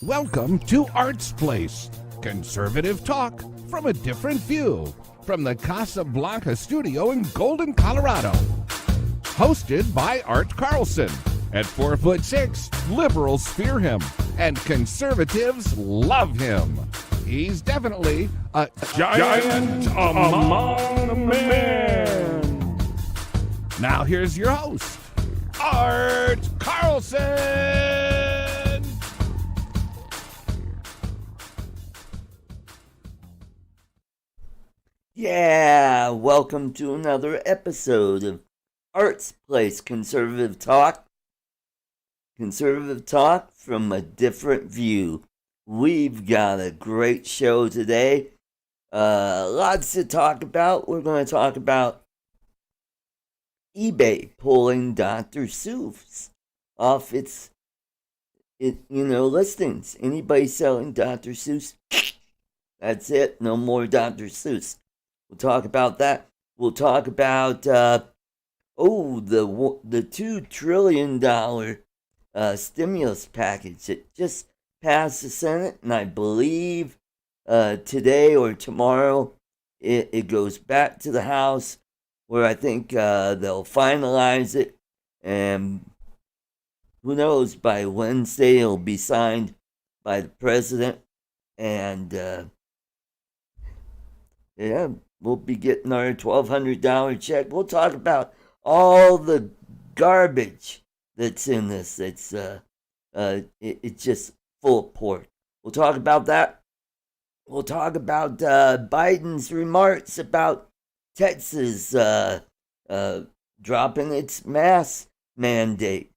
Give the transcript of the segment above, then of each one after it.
Welcome to Art's Place, conservative talk from a different view, from the Casablanca studio in Golden, Colorado. Hosted by Art Carlson. At 4'6", liberals fear him, and conservatives love him. He's definitely a giant among men. Now here's your host, Art Carlson. Yeah, welcome to another episode of Art's Place Conservative Talk. Conservative talk from a different view. We've got a great show today. Lots to talk about. We're going to talk about eBay pulling Dr. Seuss off its listings. Anybody selling Dr. Seuss? That's it. No more Dr. Seuss. We'll talk about that. We'll talk about the $2 trillion stimulus package that just passed the Senate, and I believe today or tomorrow it goes back to the House, where I think they'll finalize it, and who knows, by Wednesday it'll be signed by the president, and we'll be getting our $1,200 check. We'll talk about all the garbage that's in this. It's just full of pork. We'll talk about that. We'll talk about Biden's remarks about Texas dropping its mask mandate,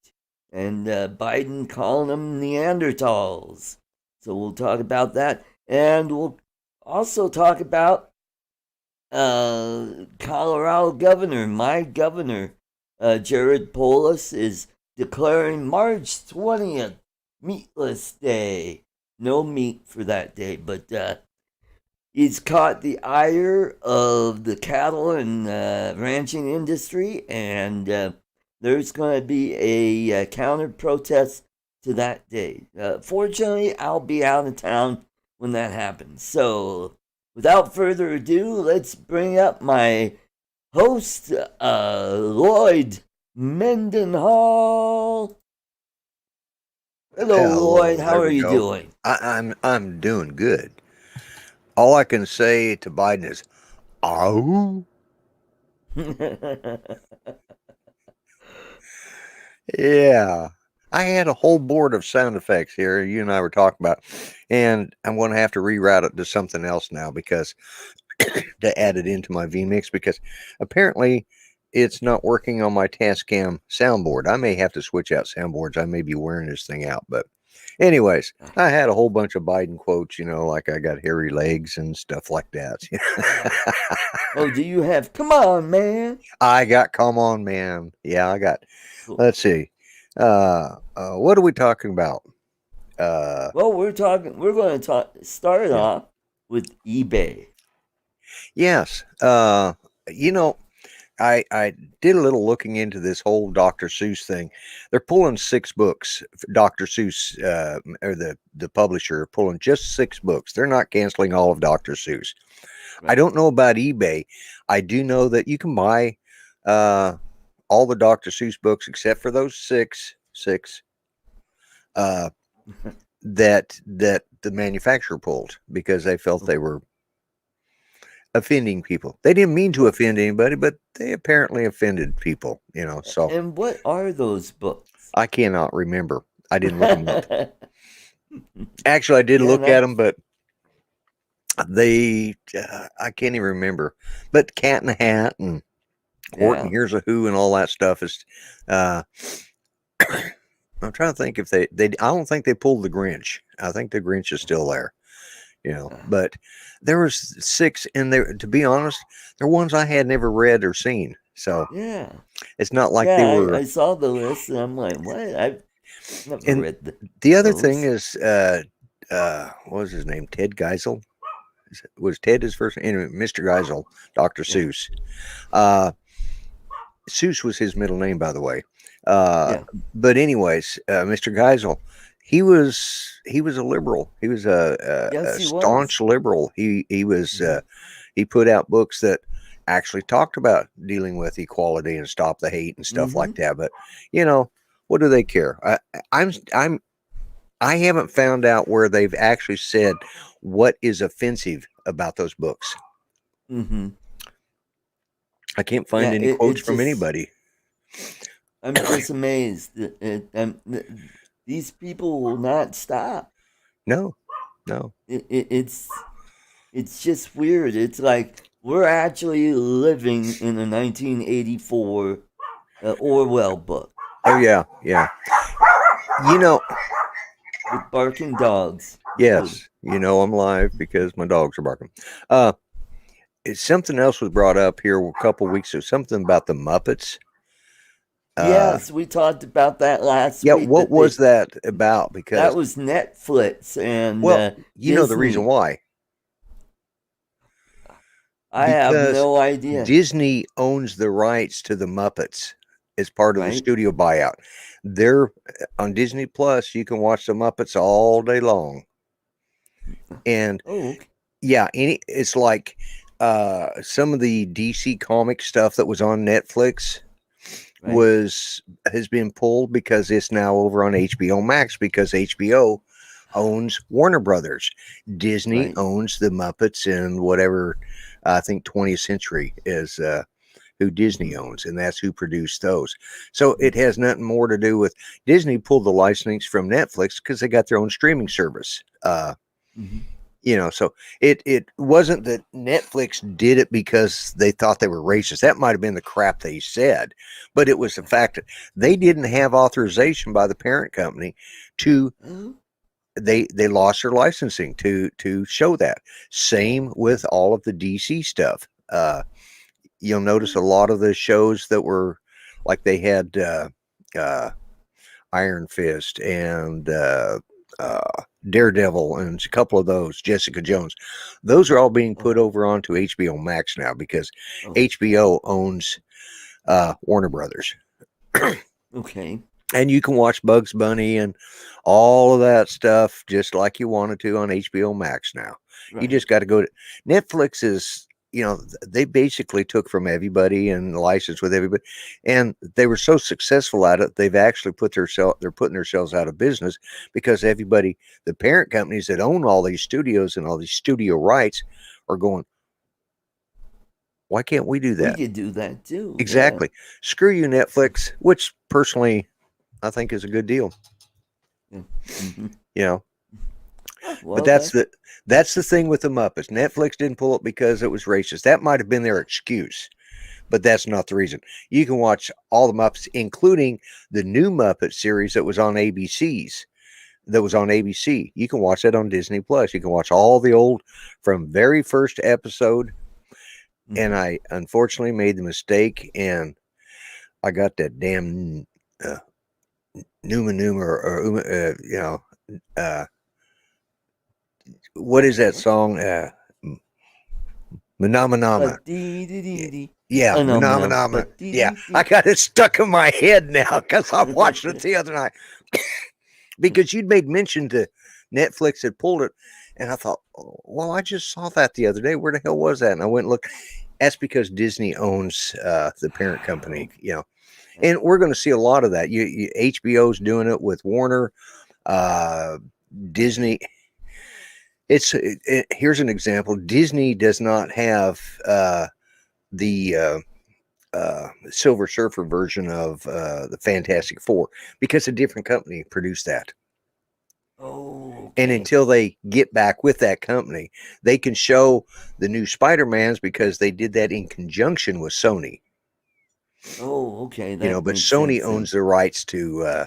and Biden calling them Neanderthals. So we'll talk about that, and we'll also talk about Colorado governor, my governor, Jared Polis, is declaring March 20th meatless day. No meat for that day, but he's caught the ire of the cattle and ranching industry, and there's going to be a counter protest to that day. Fortunately, I'll be out of town when that happens. So without further ado, let's bring up my host, Lloyd Mendenhall. Hello, Lloyd. How are you doing? I'm doing good. All I can say to Biden is, "Ow." Yeah. I had a whole board of sound effects here you and I were talking about, and I'm going to have to reroute it to something else now because to add it into my vMix, because apparently it's not working on my Tascam soundboard. I may have to switch out soundboards. I may be wearing this thing out, but anyways, I had a whole bunch of Biden quotes, like I got hairy legs and stuff like that. Oh, do you have, come on, man? I got, come on, man. Yeah, I got, let's see. What are we talking about? Well, we're going to start off with eBay. Yes. I did a little looking into this whole Dr. Seuss thing. They're pulling 6 books. Dr. Seuss, or the publisher, pulling just 6 books. They're not canceling all of Dr. Seuss. Right. I don't know about eBay. I do know that you can buy all the Dr. Seuss books except for those six that the manufacturer pulled because they felt they were offending people. They didn't mean to offend anybody, but they apparently offended people, so. And what are those books? I cannot remember. I didn't look them up. Actually, I did look at them, but I can't even remember. But Cat in the Hat and Horton Here's a Who and all that stuff is, I'm trying to think if I don't think they pulled the Grinch. I think the Grinch is still there. But there was 6 in there. To be honest, they're ones I had never read or seen. So yeah, it's not like they were. I saw the list and I'm like, what? I've never read the other thing is, what was his name? Ted Geisel. Was Ted his first name? Anyway, Mr. Geisel, Dr. Seuss. Seuss was his middle name, by the way. But anyways, Mr. Geisel, he was a liberal. He was Yes, a he was. staunch liberal. He was Mhm. he put out books that actually talked about dealing with equality and stop the hate and stuff like Mhm. that. But you know, what do they care? I'm I haven't found out where they've actually said what is offensive about those books. Mhm. I can't find Yeah, any it quotes from just anybody. I'm just amazed. These people will not stop. No, no. It's just weird. It's like we're actually living in a 1984 Orwell book Oh yeah, yeah. You know, with barking dogs included. yes, you know I'm live because my dogs are barking. Uh, something else was brought up here a couple weeks ago. Something about the Muppets. Uh, Yes, we talked about that last yeah, week. what was that about? That Because, was Netflix and well, you know the reason Disney. why. I have Because no idea. Disney owns the rights to the Muppets as part of the Right? studio buyout. They're on Disney Plus. You can watch the Muppets all day long, and Oh, okay. yeah, it's like some of the DC comic stuff that was on Netflix Right? was has been pulled because it's now over on HBO Max because HBO owns Warner Brothers. Disney Right? owns the Muppets and whatever I think 20th Century is who Disney Mhm. owns, and that's who produced those. So Mhm. it has nothing more to do with Disney pulled the licensing from Netflix because they got their own streaming service. Mhm. So it wasn't that Netflix did it because they thought they were racist. That might have been the crap they said, but it was the fact that they didn't have authorization by the parent company to Oh, they lost their licensing to show that. Same with all of the DC stuff. You'll notice a lot of the shows that were like they had uh, Iron Fist and Daredevil and a couple of those, Jessica Jones. Those are all being oh, put over onto HBO Max now because oh. HBO owns Warner Brothers. Okay. And you can watch Bugs Bunny and all of that stuff just like you wanted to on HBO Max now. You Right. just got to go to Netflix is, they basically took from everybody and licensed with everybody. And they were so successful at it, they've actually they're putting themselves out of business because everybody, the parent companies that own all these studios and all these studio rights are going, why can't we do We that? could do that too. Yeah. Exactly. Screw you, Netflix, which personally I think is a good deal. Yeah. Hmm. You know, but Well, that. that's the thing with the Muppets. Netflix didn't pull it because it was racist. That might have been their excuse, but that's not the reason. You can watch all the Muppets, including the new Muppet series that was on ABC's. That was on ABC. You can watch that on Disney Plus. You can watch all the old from very first episode. And Mhm. I unfortunately made the mistake, and I got that damn uh, Numa Numa or uh, what is that What? song? Manama Nama. But dee dee dee dee. Yeah, No, Manama no. Nama. But dee Yeah, dee I dee. got it stuck in my head now because I watched it the other night. Because you'd made mention to Netflix had pulled it, and I thought, oh, well, I just saw that the other day. Where the hell was that? And I went and looked. That's because Disney owns the parent company, Okay. and we're going to see a lot of that. HBO's doing it with Warner, uh, Disney. Here's an example. Disney does not have the Silver Surfer version of the Fantastic Four because a different company produced that. Oh, And okay. until they get back with that company, they can show the new Spider-Mans because they did that in conjunction with Sony. Oh, okay. That But makes Sony sense owns then. the rights to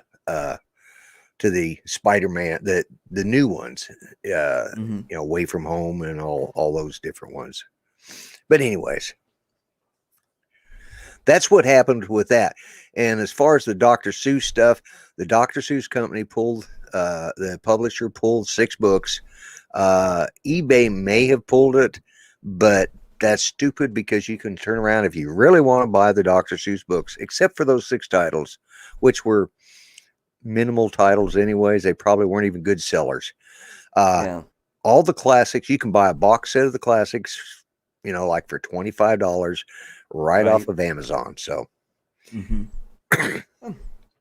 the Spider-Man, the new ones, Mm-hmm. Away from Home and all those different ones. But anyways, that's what happened with that. And as far as the Dr. Seuss stuff, the Dr. Seuss company pulled, the publisher pulled 6 books. eBay may have pulled it, but that's stupid because you can turn around if you really want to buy the Dr. Seuss books, except for those 6 titles, which were minimal titles anyways. They probably weren't even good sellers. Yeah. All the classics, you can buy a box set of the classics, like for $25 right off Right. of Amazon. So, Mm-hmm. because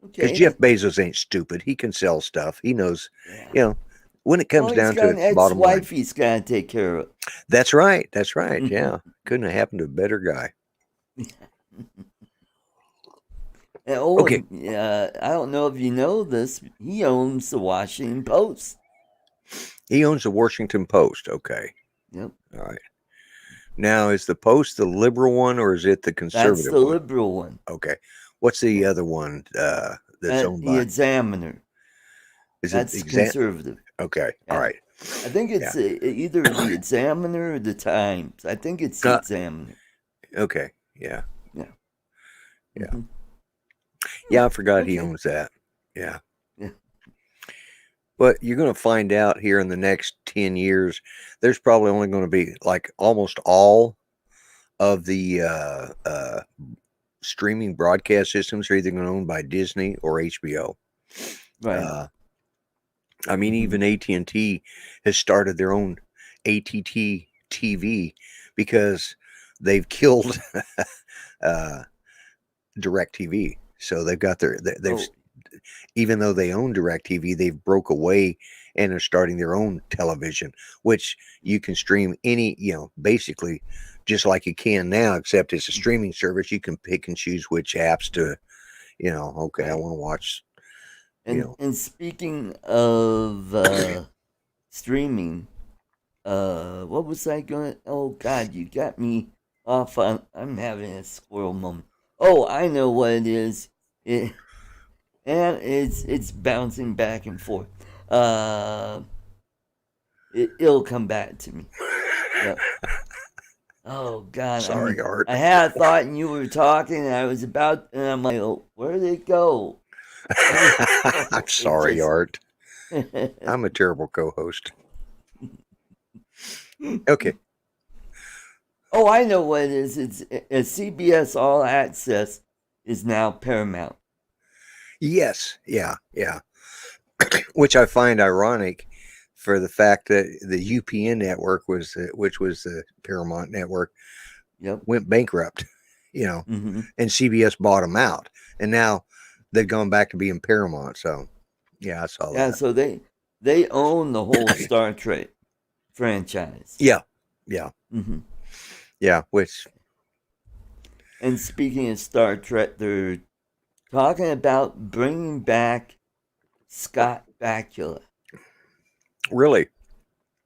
Okay. Jeff Bezos ain't stupid, he can sell stuff. He knows, Yeah. when it Well, comes he's down got to an it, bottom line. ex-wife he's got to take care of. That's right. That's right. Mhm. Yeah, couldn't have happened to a better guy. Okay. I don't know if you know this. He owns the Washington Post. He owns the Washington Post. Okay. Yep. All right. Now, is the Post the liberal one or is it the That's conservative the one? liberal one. Okay. What's the other one that's owned The by? Examiner. Is That's it conservative. Okay. All Yeah. right. I think it's either the Examiner or the Times. I think it's the Examiner. Okay. Yeah. Yeah. Yeah. Mhm. Yeah, I forgot he Okay. owns that. Yeah. Yeah. But you're going to find out here in the next 10 years, there's probably only going to be like almost all of the streaming broadcast systems are either going to be owned by Disney or HBO. Right. I mean, Mhm. even AT&T has started their own ATT TV because they've killed DirecTV. So they've got they've Oh, even though they own DirecTV, they've broke away and are starting their own television, which you can stream basically just like you can now, except it's a streaming service. You can pick and choose which apps to, okay, I right. want to watch, And speaking of streaming, what was I going? Oh God, you got me off on. I'm having a squirrel moment. Oh, I know what it is. And it's bouncing back and forth. It'll come back to me. Yep. Oh God, sorry, Art. I had a thought and you were talking, and I was about, and I'm like, oh, where did it go? I'm sorry, Art. I'm a terrible co-host. Okay. Oh, I know what it is. It's CBS All Access is now Paramount. Yes. Yeah. Yeah. Which I find ironic for the fact that the UPN network which was the Paramount network, Yep. went bankrupt, Mm-hmm. and CBS bought them out, and now they've gone back to being Paramount. So, yeah, I saw Yeah, that. so they own the whole Star Trek franchise. Yeah. Yeah. Mm-hmm. Yeah. Which, And speaking of Star Trek, they're talking about bringing back Scott Bakula really,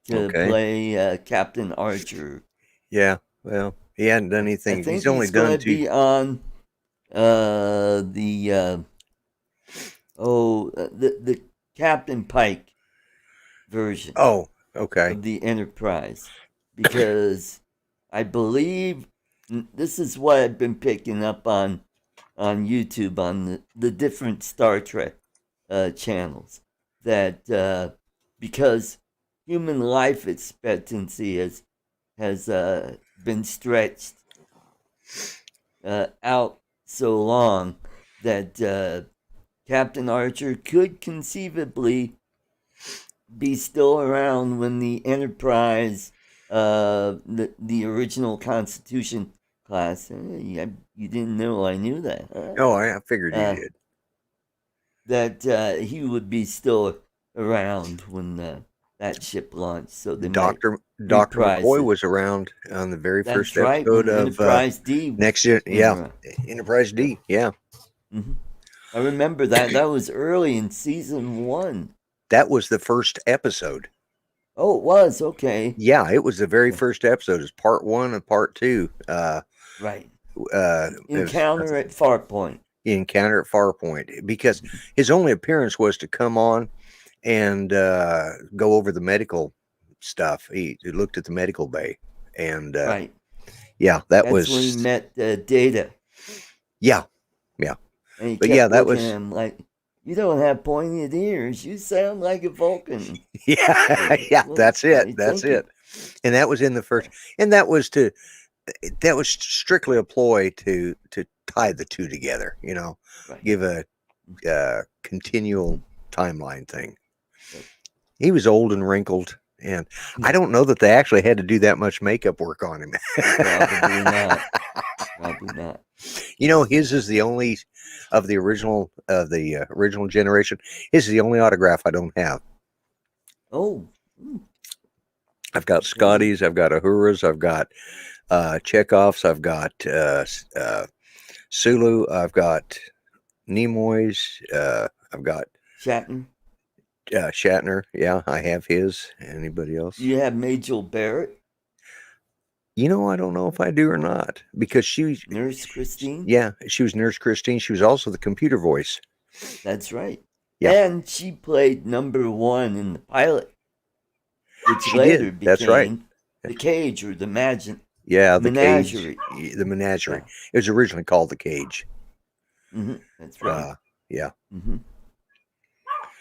to okay. play Captain Archer. Yeah. Well, he hadn't done I anything. think He's only he's going done to two. be on the Captain Pike version Oh, okay. of the Enterprise, because I believe this is what I've been picking up on YouTube on the different Star Trek channels, that because human life expectancy has been stretched out so long that Captain Archer could conceivably be still around when the Enterprise, the original Constitution class. You didn't know I knew that. Huh? Oh, I figured you did. That he would be still around when that ship launched, so they Dr. might reprise McCoy it. was around on the very That's first right, episode when of Enterprise D Next Gen. came Yeah, around. Enterprise D. Yeah, Hmm. I remember that. That was early in season 1. that was the first episode. Oh, it was okay. Yeah, it was the very Yeah. first episode. It's part 1 and part 2. Right. It was Encounter at Farpoint. Encounter at Farpoint, because his only appearance was to come on and go over the medical stuff. He looked at the medical bay, and Right. yeah, that That's was when he met Data. yeah. And he But kept yeah, that looking was at him like, you don't have pointed ears. You sound like a Vulcan. yeah, yeah. Well, That's I it. That's think it. And that was in the first, and that was strictly a ploy to tie the two together. Right. Give a continual timeline thing. Yep. He was old and wrinkled, and I don't know that they actually had to do that much makeup work on him. Probably not. Probably not. You know, his is the only of the original generation. His is the only autograph I don't have. Oh. I've got Scotty's, I've got Ahura's, I've got Chekhov's, I've got Sulu, I've got Nimoy's, I've got Shatner. Shatner. Yeah, I have his. Anybody else? Do you have Majel Barrett? You know, I don't know if I do or not, because she Nurse Christine? Yeah, she was Nurse Christine. She was also the computer voice. That's right. Yeah. And she played number 1 in the pilot, which She later did. became That's right. the Cage or the Yeah, the Menagerie. Cage. The Menagerie. Yeah. It was originally called the Cage. That's right. Yeah.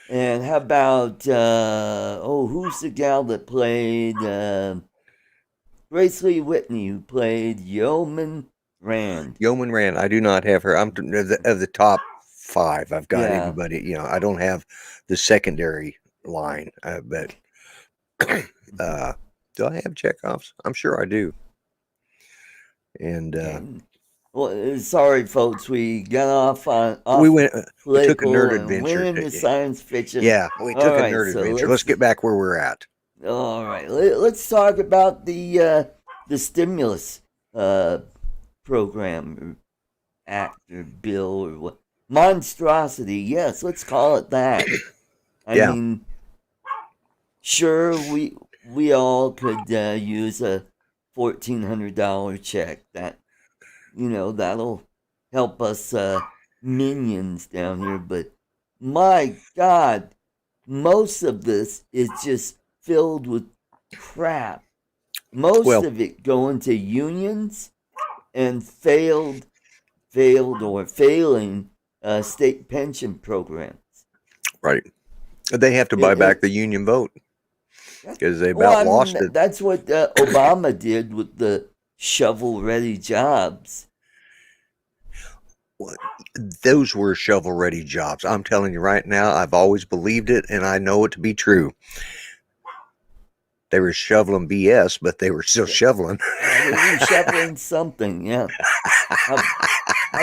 And how about who's the gal that played Grace Lee Whitney, who played Yeoman Rand? Yeoman Rand. I do not have her. I'm of the top 5. I've got Yeah. everybody. You know, I don't have the secondary line. But do I have Chekhov's? I'm sure I do. And well, sorry, folks, we got off we took a political nerd and adventure. went into science fiction. Yeah, we took a nerd adventure. Let's get back where we're at. All right, let's talk about the stimulus program or act or bill or what monstrosity. Yes, let's call it that. I mean, sure, we all could use a $1,400 check. That that'll help us minions down here. But my God, most of this is just filled with crap. Most of it going to unions and failing state pension programs. Right. They have to buy back the union vote because they lost it. That's what Obama did with the shovel-ready jobs. Those were shovel-ready jobs. I'm telling you right now, I've always believed it, and I know it to be true. They were shoveling BS, but they were still shoveling. They were shoveling something, yeah. How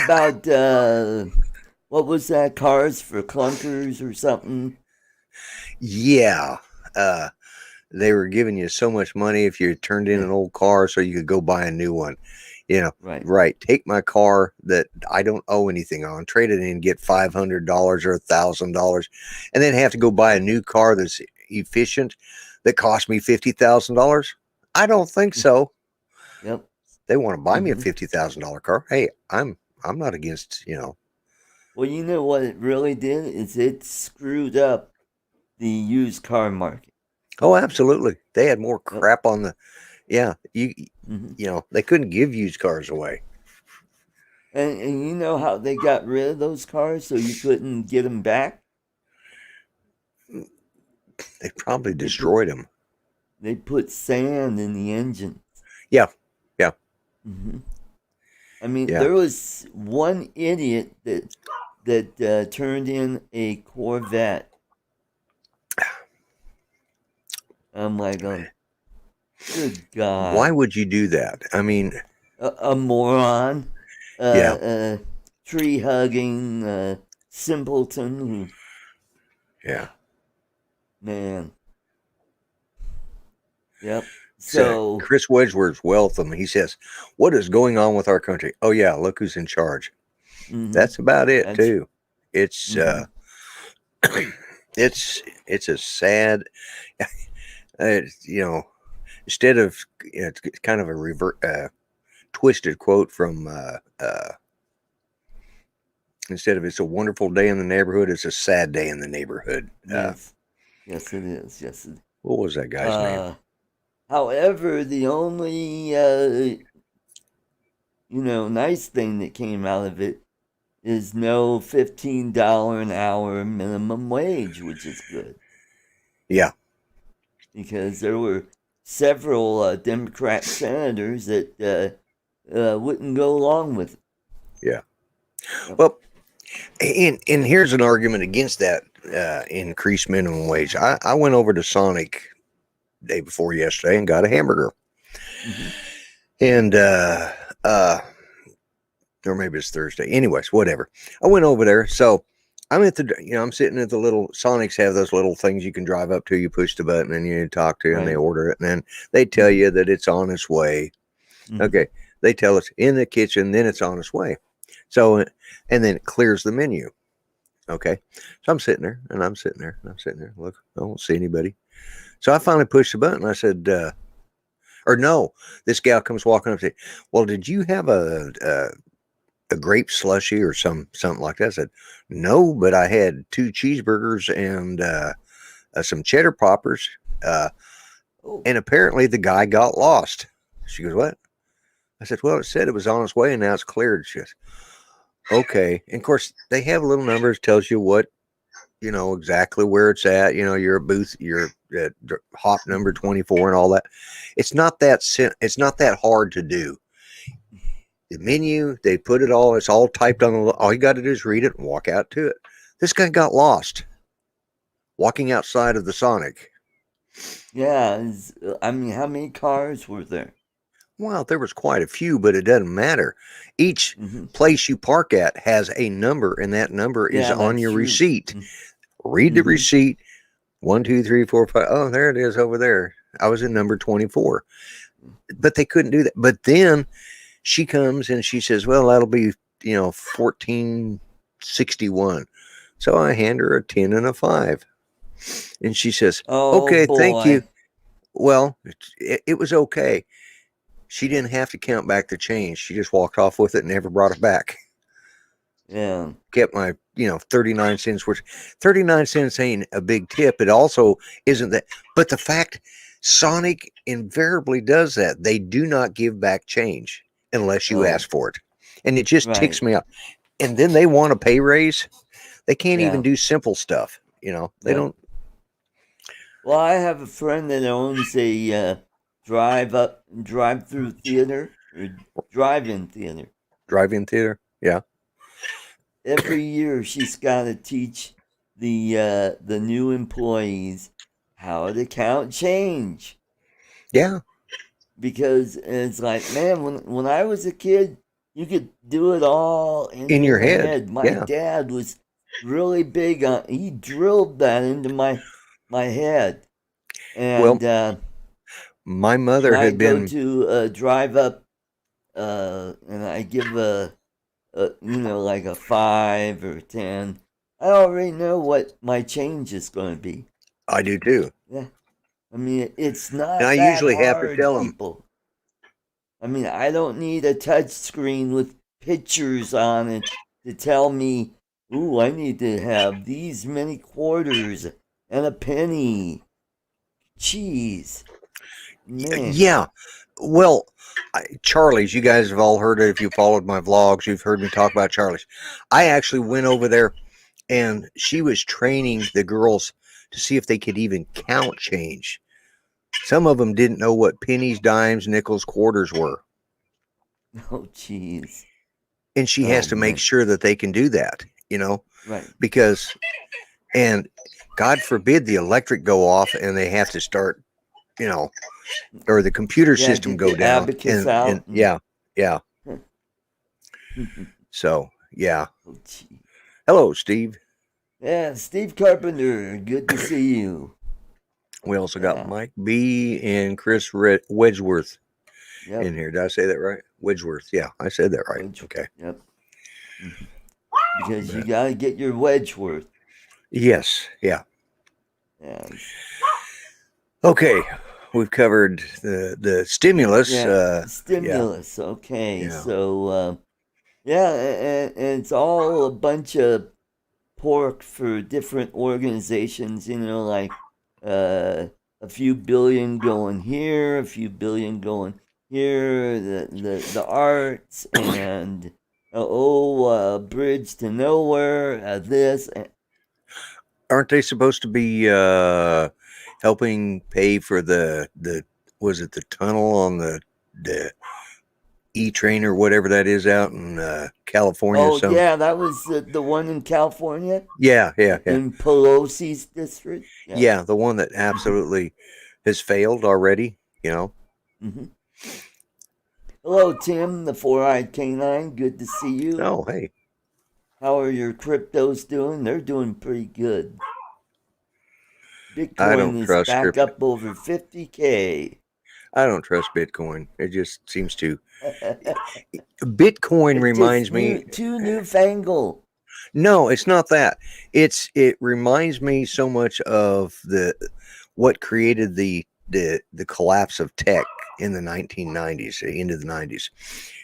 about, what was that, Cars for Clunkers or something? Yeah. They were giving you so much money if you turned in an old car so you could go buy a new one. You know, right. Take my car that I don't owe anything on, trade it in, get $500 or $1,000, and then have to go buy a new car that's efficient that cost me $50,000. I don't think so. Yep. They want to buy me a $50,000 car. Hey, I'm not against, Well, you know what it really did is it screwed up the used car market. Oh, absolutely. They had more crap on the. Yeah, you know, they couldn't give used cars away. And you know how they got rid of those cars so you couldn't get them back? They probably destroyed them. They put sand in the engines. Yeah. I mean, there was one idiot that turned in a Corvette. I'm like, good God. Why would you do that? I mean, a moron. Tree hugging simpleton. Yeah. Man. Yep. So Chris Wedgeworth's Wealth, he says, "What is going on with our country?" Oh yeah, look who's in charge. That's about it too. It's it's a sad. Instead of it's kind of a twisted quote from instead of "It's a wonderful day in the neighborhood," it's a sad day in the neighborhood. Yes, it is. Yes, it is. What was that guy's name? However, the only nice thing that came out of it is no $15 an hour minimum wage, which is good. Yeah. Because there were several Democrat senators that wouldn't go along with it. Yeah. Well, And here's an argument against that increased minimum wage. I went over to Sonic day before yesterday and got a hamburger. Mm-hmm. And or maybe it's Thursday. Anyways, whatever. I went over there. So I'm at I'm sitting at the little Sonics have those little things you can drive up to. You push the button and you talk to, and they order it, and then they tell you that it's on its way. Mm-hmm. Okay, they tell us in the kitchen, then it's on its way. So, and then it clears the menu. Okay, so I'm sitting there, and I'm sitting there, and I'm sitting there. Look, I don't see anybody. So I finally pushed the button. I said, or no, this gal comes walking up and says, well, did you have a grape slushy or something like that? I said, no, but I had 2 cheeseburgers and some cheddar poppers. And apparently the guy got lost. She goes, what? I said, well, it said it was on its way and now it's cleared. She goes, okay. And of course, they have little numbers, tells you what, exactly where it's at. You're at booth, you're at hop number 24 and all that. It's not that hard to do. The menu, they put it all, it's all typed on the, all you got to do is read it and walk out to it. This guy got lost walking outside of the Sonic. Yeah, how many cars were there? Well, there was quite a few, but it doesn't matter. Each place you park at has a number, and that number is on your receipt. Read the receipt. 1, 2, 3, 4, 5. Oh, there it is over there. I was in number 24. But they couldn't do that. But then she comes and she says, well, that'll be, 1461. So I hand her a 10 and a 5. And she says, okay, thank you. Well, it was okay. She didn't have to count back the change. She just walked off with it and never brought it back. Yeah. Kept my, 39 cents worth. 39 cents ain't a big tip. It also isn't that. But the fact Sonic invariably does that. They do not give back change unless you ask for it. And it just ticks me off. And then they want a pay raise. They can't even do simple stuff. They don't. Well, I have a friend that owns a drive-through theater or drive-in theater. Drive-in theater, yeah. Every year she's got to teach the new employees how to count change. Yeah. Because it's like, man, when I was a kid, you could do it all in your head. My dad was really big on. He drilled that into my head. And my mother had been. I go to drive up, and I give like a 5 or 10. I already know what my change is going to be. I do too. Yeah, I mean it's not. And I that usually have to hard, tell people. I mean, I don't need a touch screen with pictures on it to tell me, ooh, I need to have these many quarters and a penny. Jeez. Man. Yeah. Well, Charlie's, you guys have all heard it. If you followed my vlogs, you've heard me talk about Charlie's. I actually went over there and she was training the girls to see if they could even count change. Some of them didn't know what pennies, dimes, nickels, quarters were. Oh, jeez. And she has to make sure that they can do that, Right. Because, and God forbid the electric go off and they have to start, or the computer system go down. And yeah. So, yeah. Oh, gee. Hello, Steve. Yeah, Steve Carpenter. Good to see you. We also got Mike B and Chris Wedgeworth in here. Did I say that right? Wedgeworth. Yeah, I said that right. Okay. Yep. Because you got to get your Wedgeworth. Yes. Yeah. Yeah. Okay. We've covered the stimulus. Stimulus. Okay. Yeah. So, and it's all a bunch of pork for different organizations, like a few billion going here, a few billion going here, the arts, and bridge to nowhere, this. Aren't they supposed to be helping pay for the was it the tunnel on the E-Train or whatever that is out in California. Oh yeah, that was the one in California Yeah, yeah, yeah. in Pelosi's district. Yeah. Yeah, the one that absolutely has failed already, you know. Mm-hmm. Hello, Tim, the four-eyed canine. Good to see you. Oh, hey. How are your cryptos doing? They're doing pretty good. I Bitcoin don't is trust back crypto. up over 50K. I don't trust Bitcoin. It just seems to Bitcoin It's just reminds me. too newfangled. No, it's not that. It reminds me so much of the what created the collapse of tech in the 1990s, into the 90s.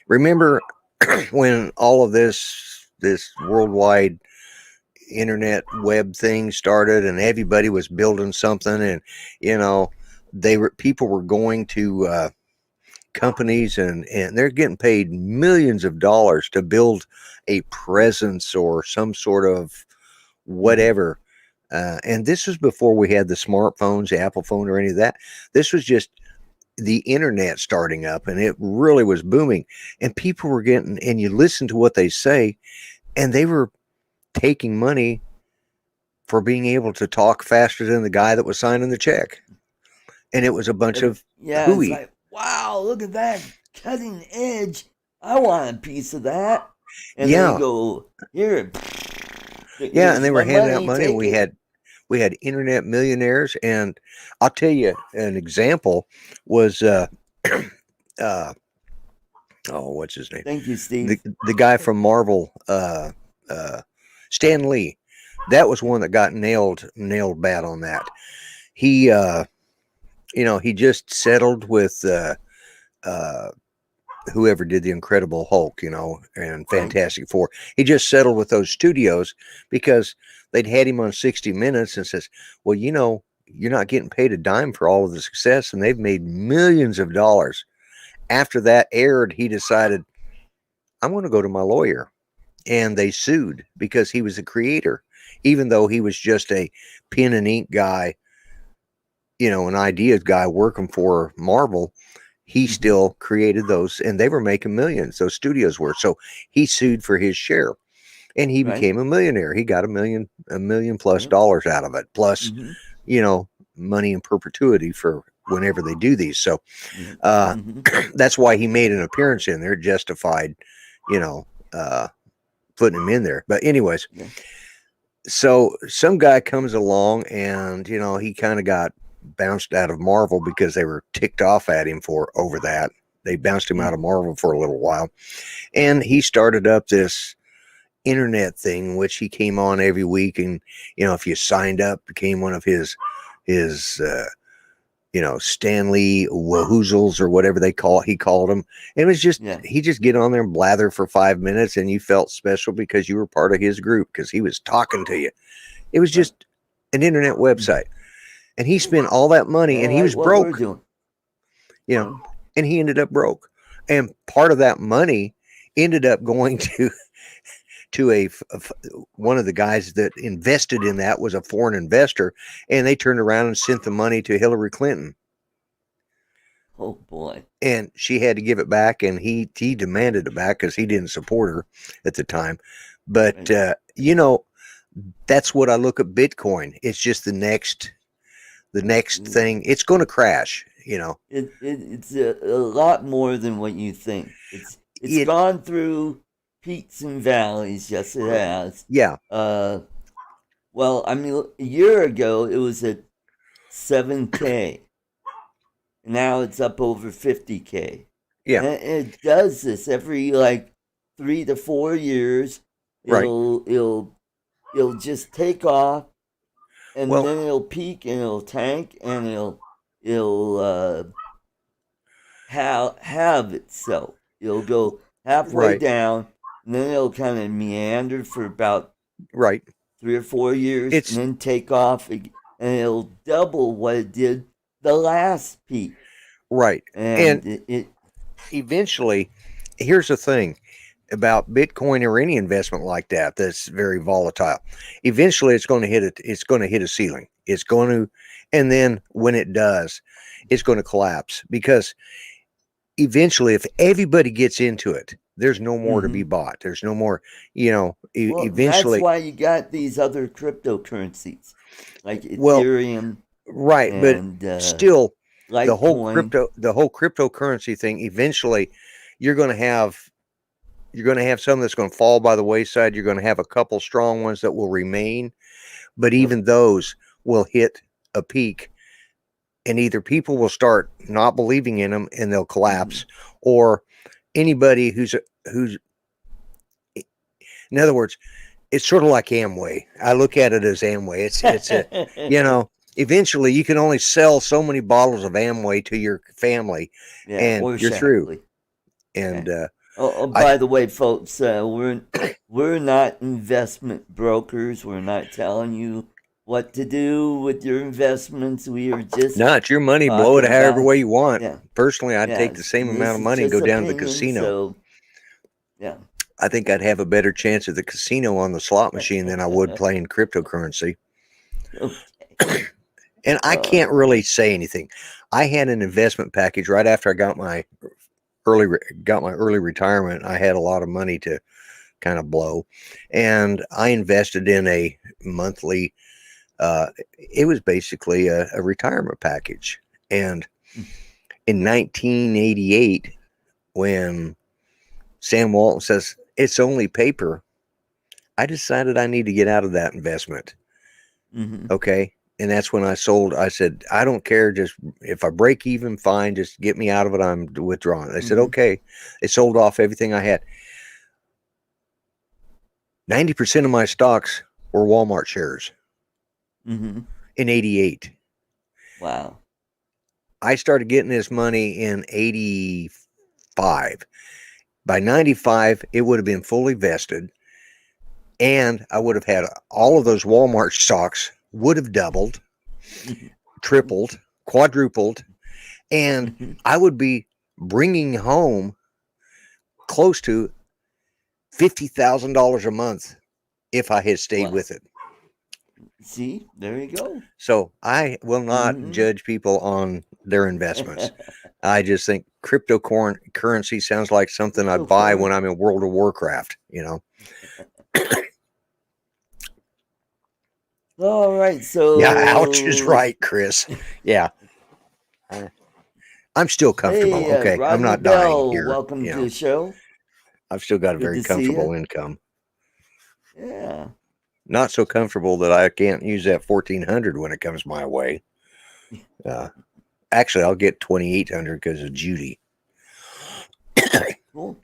Remember when all of this worldwide internet web thing started and everybody was building something, and you know people were going to companies and they're getting paid millions of dollars to build a presence or some sort of whatever. And this was before we had the smartphones, the Apple phone, or any of that. This was just the internet starting up, and it really was booming. And people were getting, and you listen to what they say, and they were taking money for being able to talk faster than the guy that was signing the check. And it was a bunch of Yeah, it's hooey. like, wow, look at that cutting edge. I want a piece of that. And they Yeah, go, here, yeah, and here's they were my handing out money, money. take it. We had internet millionaires, and I'll tell you an example was uh oh, what's his name? Thank you, The Steve. the guy from Marvel, Stan Lee. That was one that got nailed bad on that. He he just settled with uh whoever did the Incredible Hulk, and Right. Fantastic Four. He just settled with those studios because they'd had him on 60 Minutes and says, well, you're not getting paid a dime for all of the success, and they've made millions of dollars. After that aired, he decided, I'm going to go to my lawyer. And they sued because he was the creator, even though he was just a pen and ink guy, an ideas guy working for Marvel. He still created those, and they were making millions. Those studios were. So he sued for his share, and he Right. became a millionaire. He got a million plus Yep. dollars out of it, plus Mm-hmm. money in perpetuity for whenever they do these. So Mm-hmm. that's why he made an appearance in there, justified, putting him in there. But anyways, Yeah. so some guy comes along, and he kind of got bounced out of Marvel because they were ticked off at him for over that. They bounced him out of Marvel for a little while, and he started up this internet thing, which he came on every week, and if you signed up, became one of his Stanley Wahoozles or whatever he called them. It was just, Yeah. he just get on there and blather for 5 minutes, and you felt special because you were part of his group because he was talking to you. It was just an internet website, and he spent all that money, and he was What we're broke, doing. and he ended up broke. And part of that money ended up going to one of the guys that invested in that was a foreign investor, and they turned around and sent the money to Hillary Clinton, Oh boy. and she had to give it back, and he demanded it back because he didn't support her at the time. But that's what I look at Bitcoin. It's just the next thing. It's going to crash. It's a lot more than what you think. It's It gone through peaks and valleys. Yes, it has. Yeah, Well, I mean, a year ago it was at 7K. Now it's up over 50K. yeah, And it does this every like 3 to 4 years. right. It'll just take off, and Well, then it'll peak and it'll tank and it'll have itself. It'll go halfway right, down, and then it'll kind of meander for about right. 3 or 4 years, It's and then take off, and it'll double what it did the last peak. right. And And it eventually, here's the thing about Bitcoin or any investment like that that's very volatile. Eventually, it's going to hit it. It's going to hit a ceiling. It's going to, and then when it does, it's going to collapse because eventually, if everybody gets into it, there's no more to be Mm-hmm. bought. There's no more, Well, that's eventually. why you got these other cryptocurrencies like Well, Ethereum right, but and still, Litecoin. the whole cryptocurrency thing. Eventually, you're going to have some that's going to fall by the wayside. You're going to have a couple strong ones that will remain, but Yep. even those will hit a peak, and either people will start not believing in them and they'll Mm-hmm. collapse, or anybody who's in other words, it's sort of like Amway. I look at it as Amway. It's a eventually you can only sell so many bottles of Amway to your family, Yeah, and or you're through. Shackley. And Yeah. Oh, I by the way, folks, we're not investment brokers. We're not telling you what to do with your investments. We are just no, it's your money. Blow it talking however about, way you want. yeah, Personally, I'd take the yes. same And amount this of is money and just go down to the opinion. casino. So, yeah. I think I'd have a better chance at the casino on the slot machine than I would playing cryptocurrency. Okay. And I can't Uh, really say anything. I had an investment package right after I got my early retirement. I had a lot of money to kind of blow, and I invested in a monthly. It was basically a retirement package. And in 1988, when Sam Walton says it's only paper, I decided I need to get out of that investment. mm-hmm. Okay. And that's when I sold. I said, I don't care. Just if I break even, fine. Just get me out of it. I'm withdrawing. They said, Mm-hmm. okay. They sold off everything I had. 90% of my stocks were Walmart shares Mm-hmm. in 88. Wow. I started getting this money in 85. By 95, it would have been fully vested. And I would have had all of those Walmart stocks would have doubled, tripled, quadrupled, and Mm-hmm. I would be bringing home close to $50,000 a month if I had stayed Wow. with it. See, there you go. So I will not Mm-hmm. judge people on their investments. I just think cryptocurrency sounds like something I'd buy when Cryptocurrency. I'm in World of Warcraft. All right, Yeah, ouch is so right, Chris. Yeah. I'm still comfortable. hey, Okay. I'm Rodney not dying Bell, here. welcome to the show. I've still got a Good very to see comfortable you. income. Yeah. Not so comfortable that I can't use that 1,400 when it comes my way. Uh, actually, I'll get 2,800 because of Judy. Cool.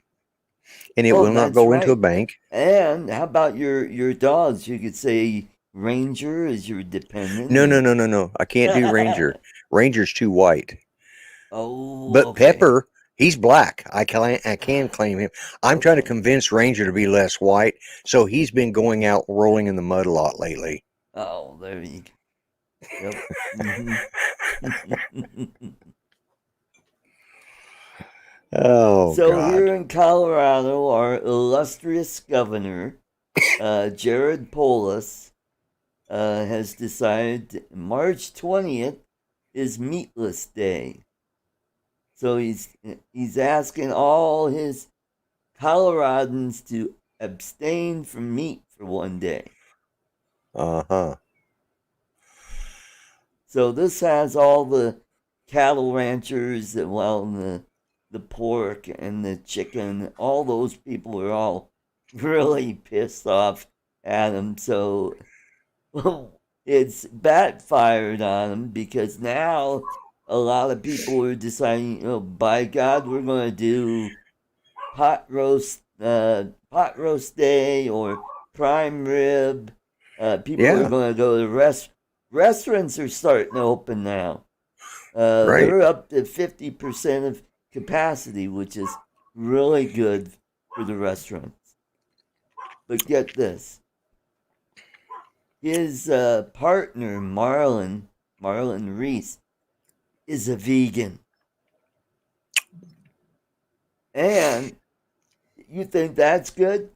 And it Oh, will not that's go into a right. bank. And how about your dogs? You could say Ranger is your dependent. No. I can't do Ranger. Ranger's too white. Oh, But okay. Pepper, he's black. I can claim him. I'm trying to Okay. convince Ranger to be less white. So he's been going out rolling in the mud a lot lately. Oh, there you go. Yep. Mm-hmm. Oh, So God. here in Colorado, our illustrious governor, Jared Polis, has decided March 20th is meatless day. So he's asking all his Coloradans to abstain from meat for one day. Uh-huh. So this has all the cattle ranchers, the pork and the chicken, all those people are all really pissed off at him. So it's backfired on him because now a lot of people are deciding, by God, we're going to do pot roast day or prime rib. People are Yeah, going to go to restaurants are starting to open now. right. They're up to 50% of capacity, which is really good for the restaurants. But get this, his partner Marlon Reese, is a vegan, and you think that's good?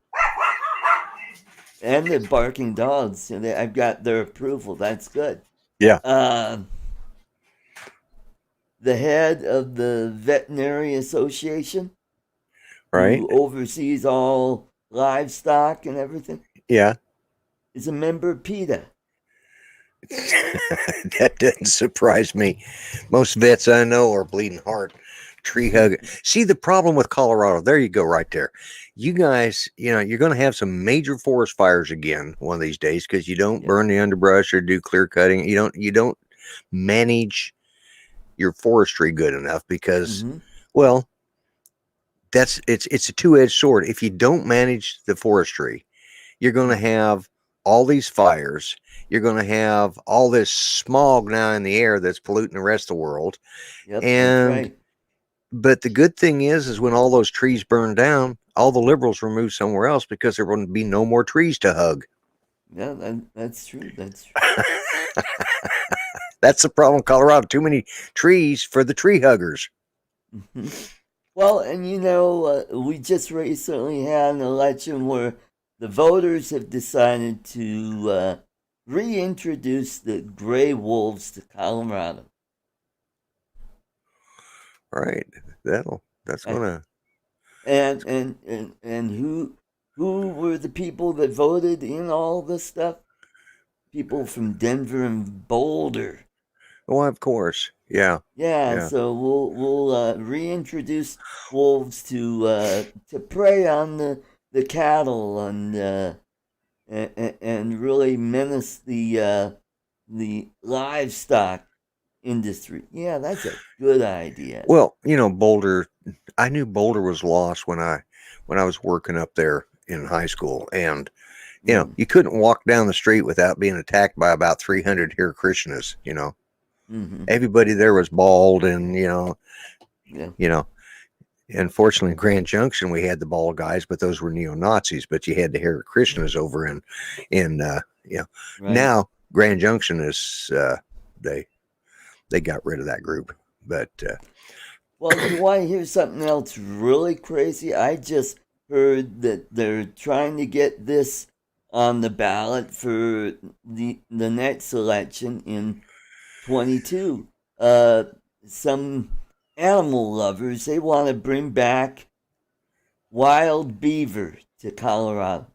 And the barking dogs, I've got their approval. That's good. Yeah. Uh, the head of the Veterinary Association, Right? who oversees all livestock and everything, Yeah. is a member of PETA. That doesn't surprise me. Most vets I know are bleeding heart, tree hug. See the problem with Colorado. There you go, right there. You guys, you're going to have some major forest fires again one of these days because you don't burn the underbrush or do clear cutting. You don't manage your forestry good enough because, well, it's a two-edged sword. If you don't manage the forestry, you're going to have all these fires. You're going to have all this smog now in the air that's polluting the rest of the world. Yep, that's And right. but the good thing is when all those trees burn down, all the liberals were moved somewhere else because there wouldn't be no more trees to hug. Yeah, that's true. That's true. That's the problem in Colorado. Too many trees for the tree huggers. Well, and we just recently had an election where the voters have decided to reintroduce the gray wolves to Colorado. Right. That's gonna. And who were the people that voted in all this stuff? People from Denver and Boulder. Oh, of course. Yeah. Yeah, Yeah. so we'll reintroduce wolves to prey on the cattle and really menace the livestock industry. Yeah, that's a good idea. Well, Boulder. I knew Boulder was lost when I was working up there in high school, and you couldn't walk down the street without being attacked by about 300 Hare Krishnas. Everybody there was bald, and unfortunately, in Grand Junction we had the bald guys, but those were neo-Nazis. But you had the Hare Krishnas over in Right. now Grand Junction is they got rid of that group, but Well, you want to hear something else really crazy? I just heard that they're trying to get this on the ballot for the next election in 22. Some animal lovers, they want to bring back wild beaver to Colorado.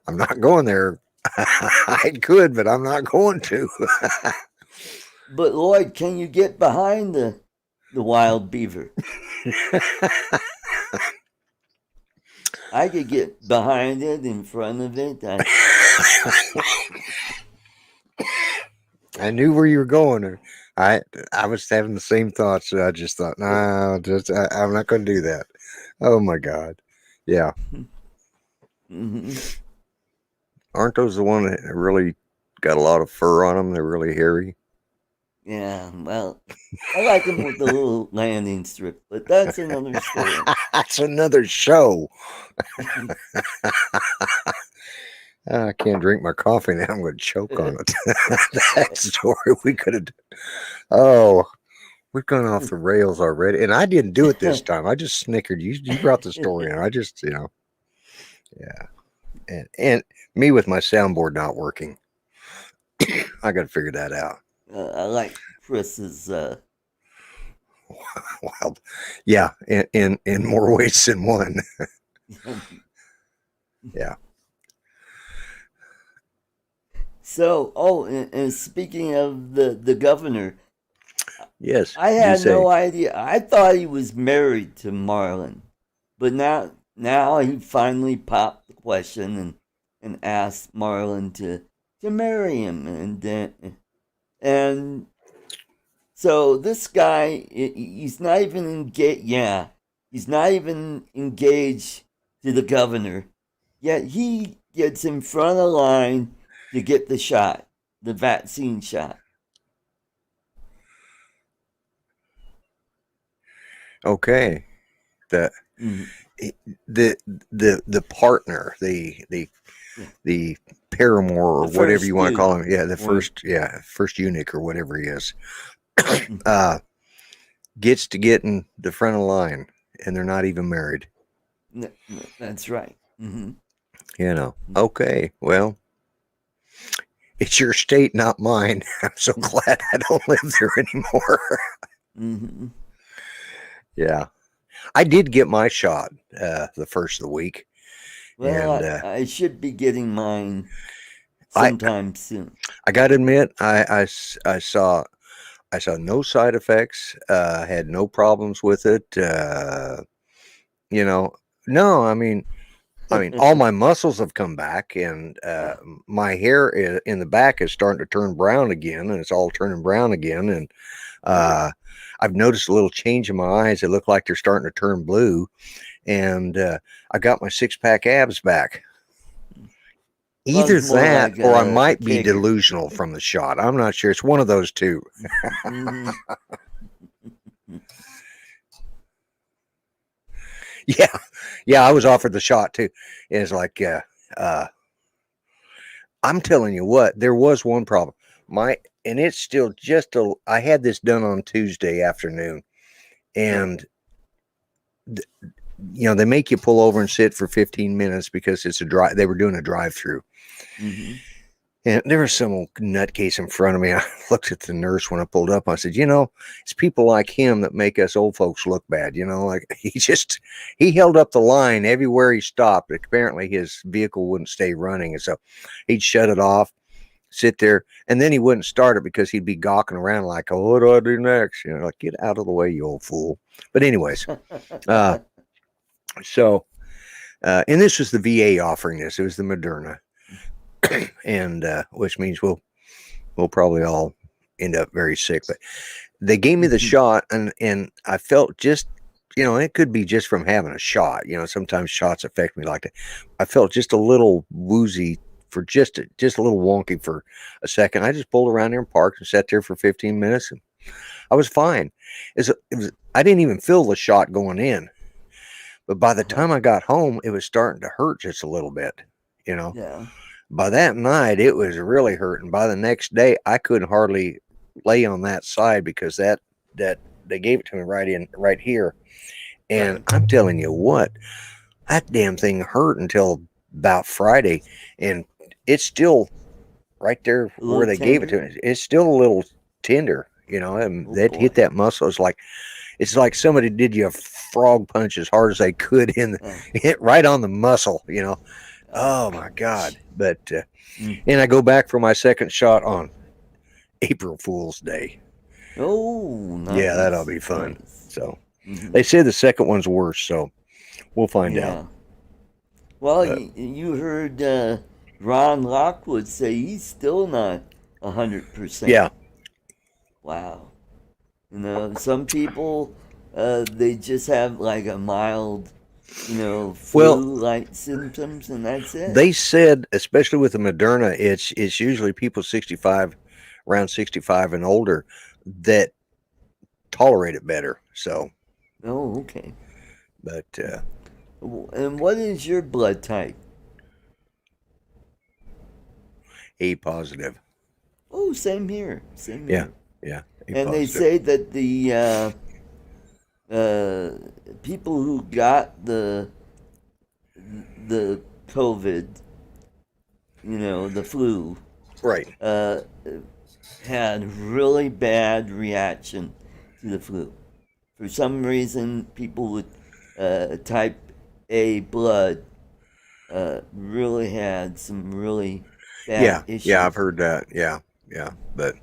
I'm not going there. I could, but I'm not going to. But Lloyd, can you get behind the wild beaver? I could get behind it, in front of it. I knew where you were going. I was having the same thoughts. So I just thought, no, I'm not going to do that. Oh my God, yeah. Aren't those the one that really got a lot of fur on them? They're really hairy. Yeah, well, I like them with the little landing strip, but that's another story. That's another show. I can't drink my coffee now. I'm going to choke on it. That story we could have. Oh, we've gone off the rails already, and I didn't do it this time. I just snickered. You brought the story in. I just, yeah, and me with my soundboard not working. I got to figure that out. I like Chris's. Wild, yeah, in more ways than one. Yeah. So, and speaking of the governor, Yes, I had no idea. I thought he was married to Marlon, but now he finally popped the question and asked Marlon to marry him, and so this guy, he's not even engaged. Yeah, he's not even engaged to the governor, yet he gets in front of the line to get the shot, the vaccine shot. Okay. The partner, the paramour or whatever you want to call him. Yeah, the first eunuch or whatever he is. Gets to get in the front of the line, and they're not even married. That's right. Okay, well, It's your state, not mine. I'm so glad I don't live there anymore. Mm-hmm. Yeah. I did get my shot the first of the week. Well, And I should be getting mine I sometime soon. I got to admit, I saw no side effects, had no problems with it. You know, no, all my muscles have come back, and my hair in the back is starting to turn brown again, and it's all turning brown again. And I've noticed a little change in my eyes. They look like they're starting to turn blue, and I got my 6-pack abs back. Well, Either it's more that, like or I a might be kegger. delusional from the shot. I'm not sure. It's one of those two. Mm-hmm. Yeah, yeah. I was offered the shot too. It's like, I'm telling you what. There was one problem. And it's still just a. I had this done on Tuesday afternoon, and they make you pull over and sit for 15 minutes because it's a drive. They were doing a drive-through. Mm-hmm. And there was some old nutcase in front of me. I looked at the nurse when I pulled up. I said, it's people like him that make us old folks look bad. Like he held up the line everywhere he stopped. Apparently his vehicle wouldn't stay running. And so he'd shut it off, sit there, and then he wouldn't start it because he'd be gawking around like, oh, what do I do next? Like, get out of the way, you old fool. But anyways, so, and this was the VA offering this. It was the Moderna. And which means we'll probably all end up very sick. But they gave me the shot, and I felt just, it could be just from having a shot. Sometimes shots affect me like that. I felt just a little woozy for just a little wonky for a second. I just pulled around there and parked and sat there for 15 minutes, and I was fine. I didn't even feel the shot going in, but by the time I got home, it was starting to hurt just a little bit. Yeah. By that night, it was really hurting. By the next day, I couldn't hardly lay on that side because that they gave it to me right here. And I'm telling you what, that damn thing hurt until about Friday, and it's still right there where they gave it to me. It's still a little tender, and that hit that muscle. It's like somebody did you a frog punch as hard as they could hit right on the muscle, Oh my God. But, and I go back for my second shot on April Fool's Day. Oh, nice. Yeah, that'll be fun. Nice. So they say the second one's worse, so we'll find out. Well, you heard Ron Lockwood say he's still not 100%. Yeah. Wow. Some people, they just have like a mild, flu-like symptoms, and that's it. They said, especially with the Moderna, it's usually people around 65 and older that tolerate it better. So. Oh, okay. But. And what is your blood type? A positive. Oh, same here. Same here. Yeah. And they say that the people who got the COVID, the flu, right, had really bad reaction to the flu. For some reason, people with type A blood really had some really bad issues. Yeah, I've heard that. Yeah, but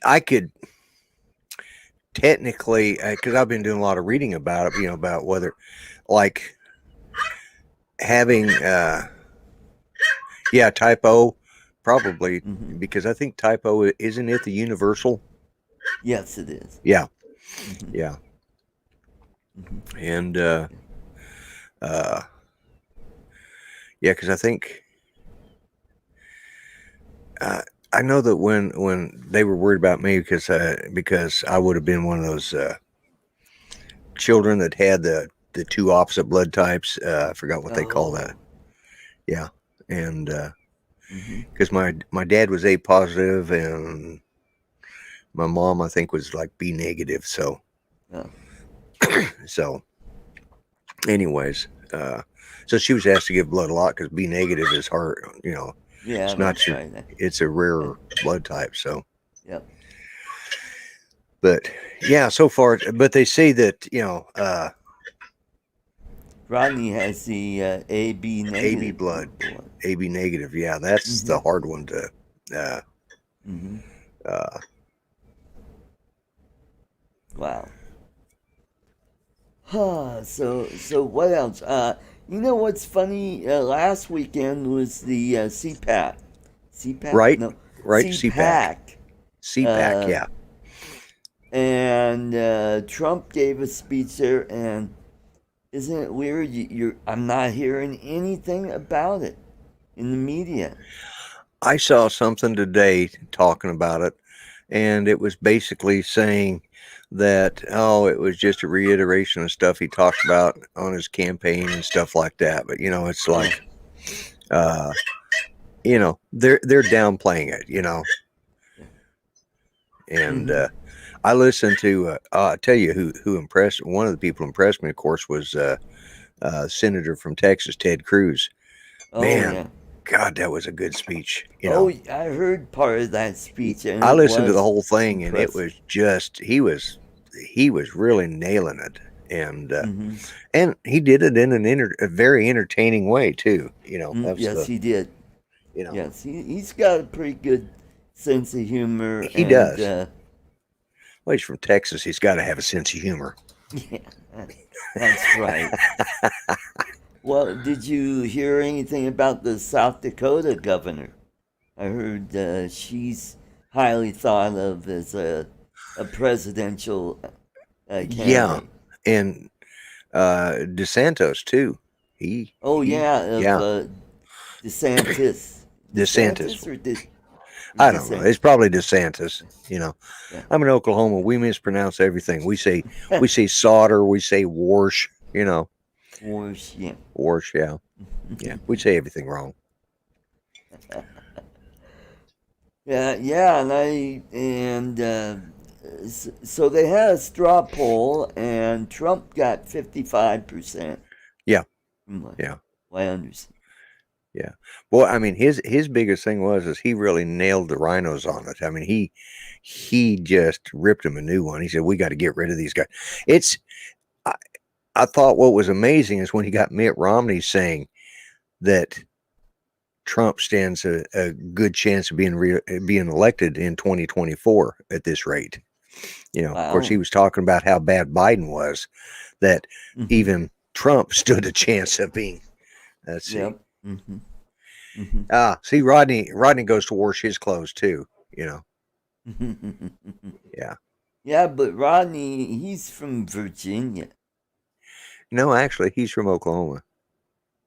I could technically, because I've been doing a lot of reading about it, about whether, like, having, type O, probably, because I think type O, isn't it the universal? Yes, it is. Yeah, yeah. And, because I think, I know that when they were worried about me because I would have been one of those children that had the two opposite blood types. I forgot what they call that. Yeah, and because my dad was A positive and my mom I think was like B negative. So, so, anyways, so she was asked to give blood a lot because B negative is hard, Yeah, It's not that's your, right. it's a rare blood type. So, Yep. but yeah, so far, but they say that, Rodney has the AB AB negative blood, blood. AB negative. Yeah, that's the hard one to, uh, Mm-hmm. uh, Wow. So what else? You know what's funny? Last weekend was the CPAC. CPAC? right, No, right. CPAC, CPAC. CPAC. Uh, Yeah. and Trump gave a speech there, and isn't it weird? I'm not hearing anything about it in the media. I saw something today talking about it, and it was basically saying that, oh, it was just a reiteration of stuff he talked about on his campaign and stuff like that. But it's like, uh, they're downplaying it, and I listened to. I'll tell you who impressed. One of the people who impressed me, of course, was Senator from Texas, Ted Cruz. Oh Man, yeah. God, that was a good speech. Oh, I heard part of that speech, and I it listened to the was whole thing, and it impressive. was just he was really nailing it, and Mm-hmm. and he did it in a very entertaining way too. That's Yes, the he did. you know Yes, he's got a pretty good sense of humor, he and does. Well, he's from Texas. He's got to have a sense of humor. yeah, that's right. Well, did you hear anything about the South Dakota governor? I heard she's highly thought of as a presidential Yeah, candidate. and DeSantos too. Oh He yeah, of yeah, DeSantis. DeSantis. DeSantis or I don't know. It's DeSantis? probably DeSantis. Yeah. I'm in Oklahoma. We mispronounce everything. We say solder. We say wash. Wars, yeah. Wash. Yeah, yeah. We say everything wrong. Yeah, so they had a straw poll, and Trump got 55%. Yeah, From what yeah, I understand. yeah. Well, I mean, his biggest thing is he really nailed the rhinos on it. I mean, he just ripped him a new one. He said, "We got to get rid of these guys." It's I, I thought what was amazing is when he got Mitt Romney saying that Trump stands a good chance of being elected in 2024 at this rate. Of course, he Wow. was talking about how bad Biden was, that Hmm. even Trump stood a chance of being. Let's see. Yep. Hmm. Hmm. See, Rodney goes to wash his clothes too. Yeah. Yeah, but Rodney, he's from Virginia. No, actually, he's from Oklahoma.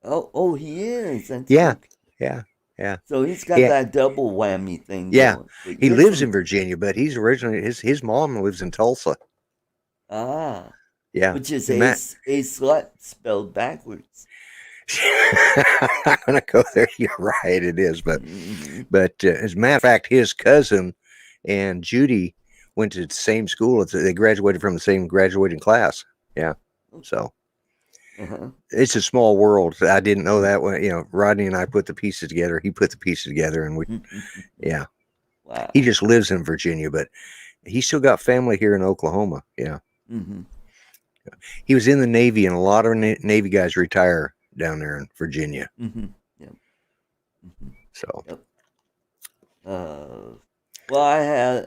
Oh, he is. That's Yeah, okay. yeah, yeah, So he's got yeah, that double whammy thing yeah. going. But He you're lives in from Virginia, but he's originally his mom lives in Tulsa. ah, Yeah, which is and Matt. a slut spelled backwards. I'm not gonna go there. You're right, it is, but Hmm. as a matter of fact, his cousin and Judy went to the same school. They graduated from the same graduating class. Yeah, so Uh-huh. it's a small world. I didn't know that when Rodney and I put the pieces together. He put the pieces together, and yeah, he Wow. just lives in Virginia, but he still got family here in Oklahoma. Yeah, Hmm. he was in the Navy, and a lot of Navy guys retire down there in Virginia. Hmm. Yep. Hmm. So Yep. Uh, well, I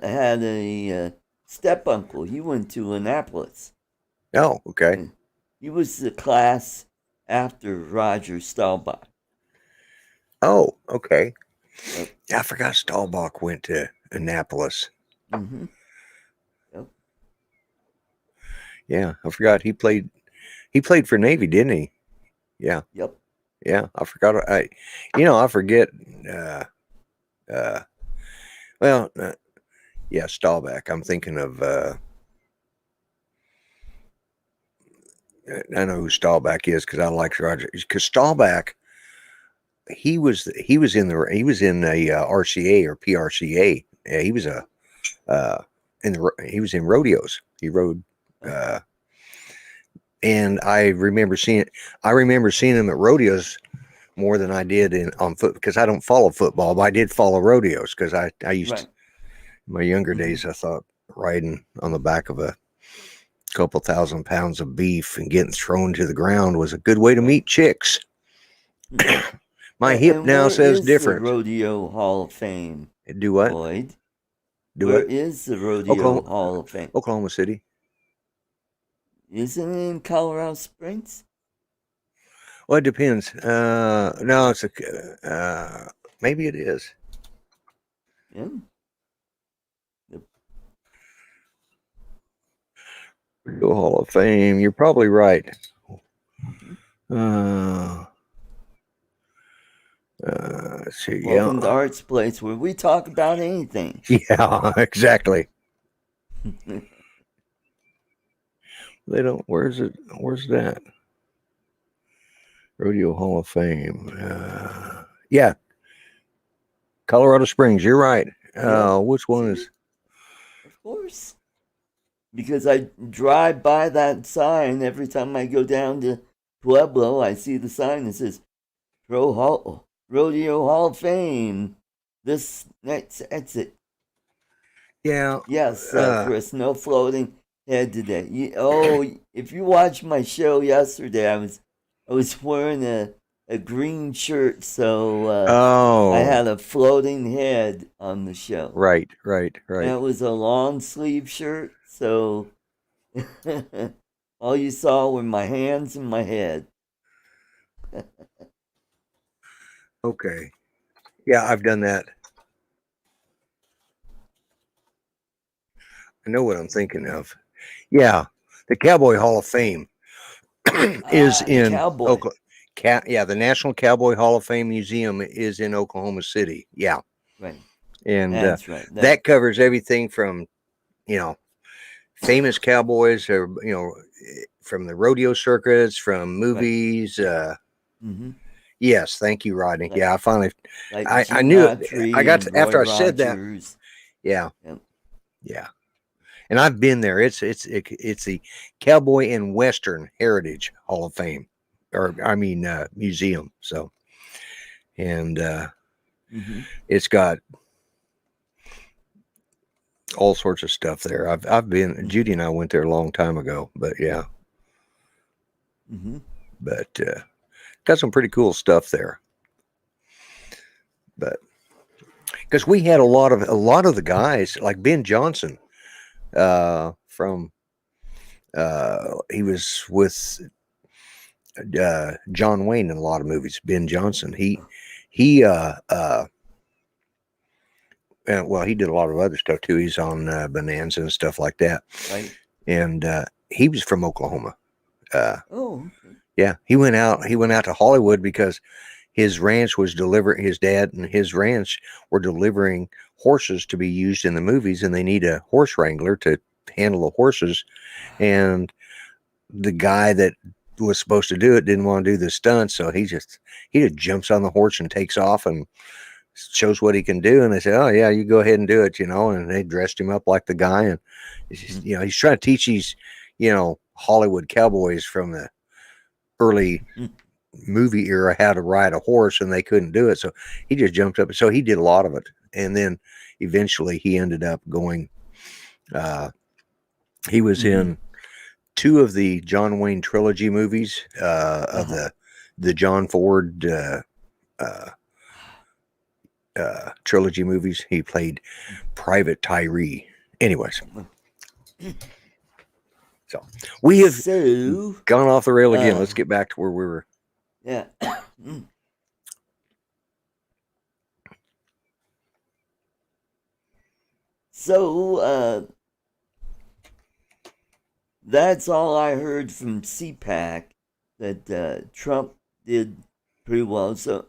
had a step uncle. He went to Annapolis. oh, okay. And he was the class after Roger Staubach. Oh, okay. Yep. I forgot Staubach went to Annapolis. Hmm. Yep. Yeah, I forgot he played for Navy, didn't he? Yeah. Yep. Yeah, I forgot. I forget. Uh, well, yeah, Staubach. I'm thinking of. I know who Staubach is because I like Roger. Because Staubach, he was in a RCA or PRCA. Yeah, he was he was in rodeos. He rode. And I remember seeing him at rodeos more than I did on foot because I don't follow football, but I did follow rodeos because I used to, Right. in my younger days, I thought riding on the back of a couple 1,000 pounds of beef and getting thrown to the ground was a good way to meet chicks. My hip And now where says is the different. Rodeo Hall of Fame, Do what? Lloyd? Do Where what? is the Rodeo Hall of Fame? Oklahoma City. Isn't it in Colorado Springs? Well, it depends. No, it's maybe it is. Yeah. The- Rodeo Hall of Fame. You're probably right. mhm. Let's see. Welcome to Yeah. Art's Place, where we talk about anything. Yeah, exactly. They don't. Where's it? Where's that? Rodeo Hall of Fame. Yeah, Colorado Springs. You're right. Yep. Which one See? is? Of course. Because I drive by that sign every time I go down to Pueblo. I see the sign that says Rodeo Hall of Fame. This next exit. Yeah. Yes, Chris, no floating head today. If you watched my show yesterday, I was wearing a green shirt, so I Oh, had a floating head on the show. right. And it was a long sleeve shirt, so all you saw were my hands and my head. Okay. Yeah, I've done that. I know what I'm thinking of. Yeah, the Cowboy Hall of Fame is The in cowboy. Oklahoma. Yeah, the National Cowboy Hall of Fame Museum is in Oklahoma City. Yeah, Right. and That's right. that covers everything from famous cowboys, or from the rodeo circuits, from movies. Mm-hmm. Yes, thank you, Rodney. Like, Yeah, I finally, like I Gene knew it. I Autry got and to, after Roy I said that. Rogers. Yeah, Yep. yeah. And I've been there. It's the Cowboy and Western Heritage Hall of Fame, or I mean museum. So, and Mm-hmm. it's got all sorts of stuff there. I've been. Mm-hmm. Judy and I went there a long time ago, but yeah, Mm-hmm. but got some pretty cool stuff there. But because we had a lot of the guys like Ben Johnson, from he was with John Wayne in a lot of movies. Ben Johnson. He well, he did a lot of other stuff too. He's on Bonanza and stuff like that. Right. And he was from Oklahoma. Oh. Okay. Yeah, he went out to Hollywood because his ranch was delivering. His dad and his ranch were delivering horses to be used in the movies, and they need a horse wrangler to handle the horses. And the guy that was supposed to do it didn't want to do the stunt, so he just jumps on the horse and takes off and shows what he can do. And they say, "Oh yeah, you go ahead and do it," And they dressed him up like the guy, and he's trying to teach these Hollywood cowboys from the early movie era how to ride a horse, and they couldn't do it, so he just jumped up. So he did a lot of it, and then eventually he ended up going. He was in 2 of the John Wayne trilogy movies of the John Ford trilogy movies. He played Private Tyree. Anyways, so we have gone off the rail again. Let's get back to where we were. Yeah. So that's all I heard from CPAC, that Trump did pretty well. So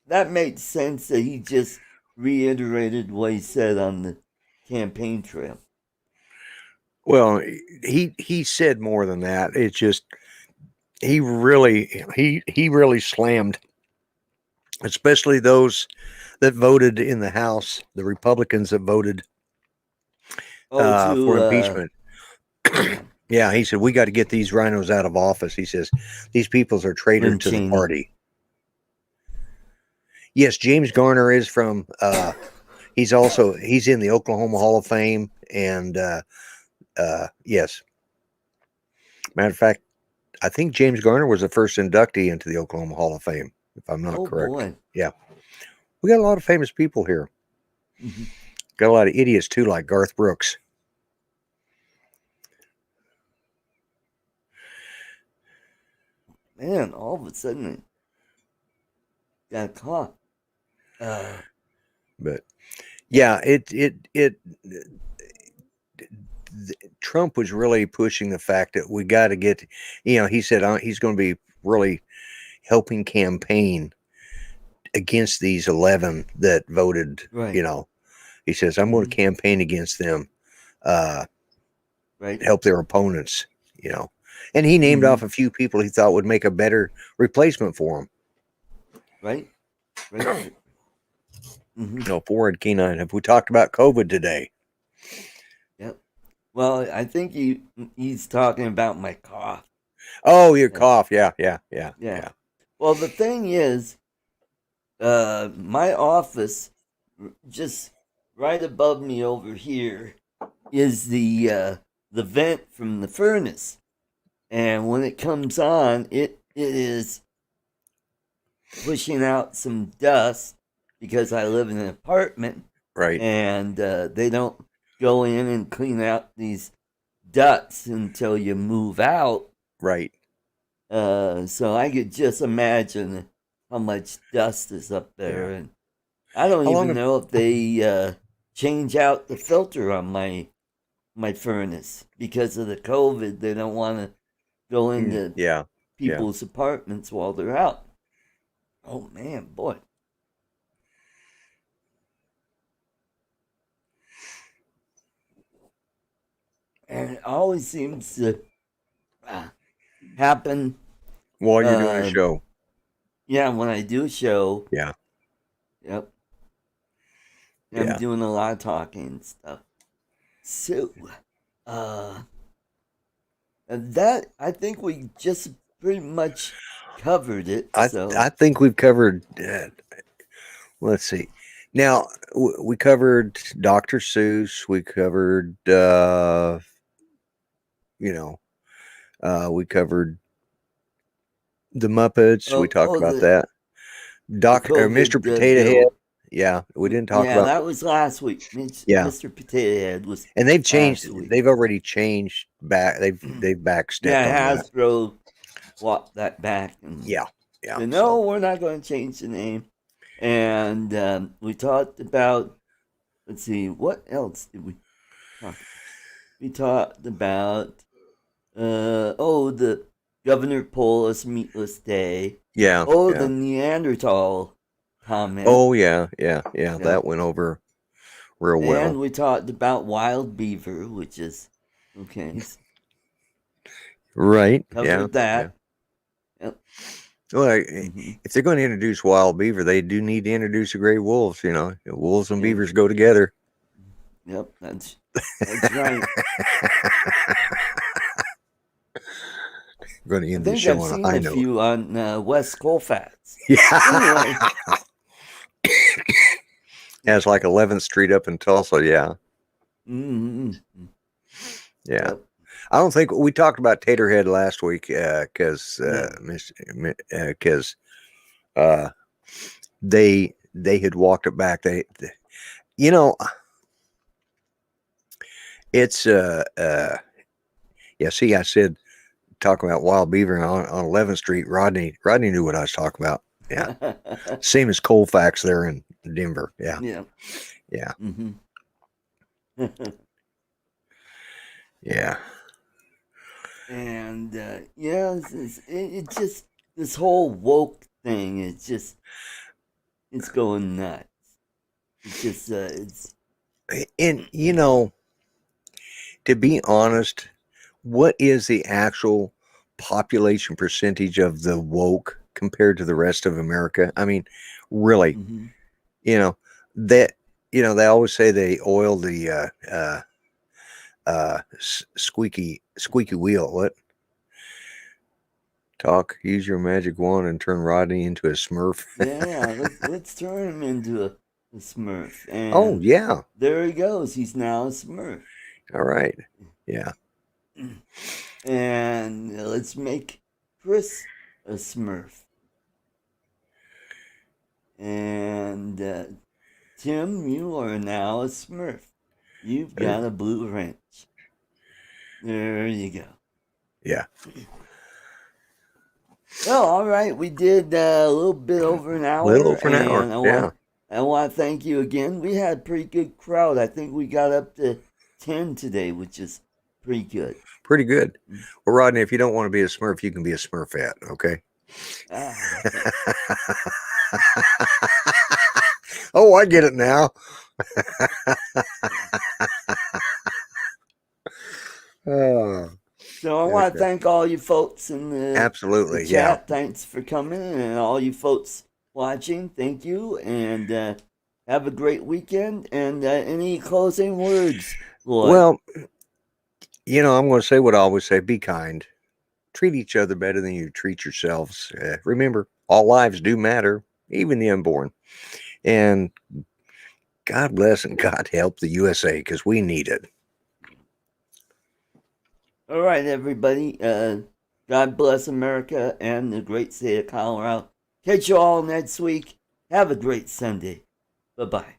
that made sense that he just reiterated what he said on the campaign trail. Well, he said more than that. It's just he really slammed, especially those that voted in the House, the Republicans that voted for impeachment. Yeah, he said, we got to get these rhinos out of office. He says, these peoples are traitors to the party. Yes, James Garner is from. He's in the Oklahoma Hall of Fame, and yes, matter of fact, I think James Garner was the first inductee into the Oklahoma Hall of Fame, if I'm not Oh correct. boy. Yeah, we got a lot of famous people here. Mhm. Got a lot of idiots too, like Garth Brooks. Man, all of a sudden I got caught. But yeah, Trump was really pushing the fact that we got to get, he said he's going to be really helping campaign against these 11 that voted, Right. he says, I'm going to Mhm. campaign against them, uh, Right. help their opponents, and he named Mhm. off a few people he thought would make a better replacement for him. Right. Right. Mhm. Forward Keenan, have we talked about COVID today? Yep. Well, I think he's talking about my cough. Oh, your Yeah. cough. Yeah. Yeah. Well, the thing is, my office, just right above me over here, is the vent from the furnace, and when it comes on, it is pushing out some dust because I live in an apartment, Right, and they don't go in and clean out these ducts until you move out. right. So I could just imagine how much dust is up Yeah. there, and I don't How long even have, know if they change out the filter on my furnace because of the COVID. They don't want to go into yeah, yeah. people's apartments while they're out. Oh man, boy. And it always seems to uh, happen. While you're doing a Uh, show. yeah, when I do a show, Yeah, yep, I'm yeah. doing a lot of talking and stuff. So, uh, and that I think we just pretty much covered it. I So, think we've covered. Let's see. Now we covered Dr. Seuss. We covered. You know, we covered the Muppets. We talked about the that. Mr. COVID Potato Head. bill. Yeah, we didn't talk Yeah, about. that was last week. Yeah, Mr. Potato Head was and they've changed. last week. They've already changed back. They've backstepped on Yeah, that. Hasbro walked that back and Yeah, yeah. said, So no, we're not going to change the name. And we talked about, let's see, what else did we talk about? We talked about, the Governor Polis Meatless Day. yeah, Oh, yeah. the Neanderthal comment. Oh yeah. Yeah. That went over real well. And we talked about wild beaver, which is okay. Right. Yeah. Covered Yeah. that. Yep. Well, Hmm. if they're going to introduce wild beaver, they do need to introduce the gray wolves. Wolves and Yep. beavers go together. Yep. That's right. Going to I end this think show I've on a seen high a note. few on West Colfax. Yeah. Anyway. Yeah, it's like 11th Street up in Tulsa. Yeah. Mm-hmm. Yeah. Yep. I don't think we talked about Taterhead last week because Yeah. they had walked it back. You know, it's yeah. See, I said talking about wild beaver on 11th Street. Rodney knew what I was talking about. Yeah, same as Colfax there in Denver. Yeah, Yeah. yeah, Mm-hmm. yeah. And yeah, it just this whole woke thing is just it's going nuts. It's just it's And to be honest, what is the actual population percentage of the woke compared to the rest of America? I mean, really, mm-hmm. you know that they always say they oil the squeaky wheel. What Talk, use your magic wand and turn Rodney into a Smurf. Yeah, let's turn him into a Smurf. Oh, And yeah. there he goes. He's now a Smurf. All right. Yeah. And let's make Chris a Smurf. And Tim, you are now a Smurf. You've got a blue wrench. There you go. Yeah. Well, all right. We did a little bit over an hour. A little over an hour. And Yeah. I want to thank you again. We had a pretty good crowd. I think we got up to 10 today, which is pretty good. Pretty good. Well, Rodney, if you don't want to be a Smurf, you can be a Smurfette, okay? Oh, I get it now. Oh, So I want to thank all you folks in the, absolutely, the chat. Thanks for coming, and all you folks watching, thank you, and have a great weekend. And any closing words, Lloyd? Well, I'm going to say what I always say: be kind, treat each other better than you treat yourselves. Remember, all lives do matter, even the unborn. And God bless and God help the USA, because we need it. All right, everybody. God bless America and the great state of Colorado. Catch you all next week. Have a great Sunday. Bye-bye.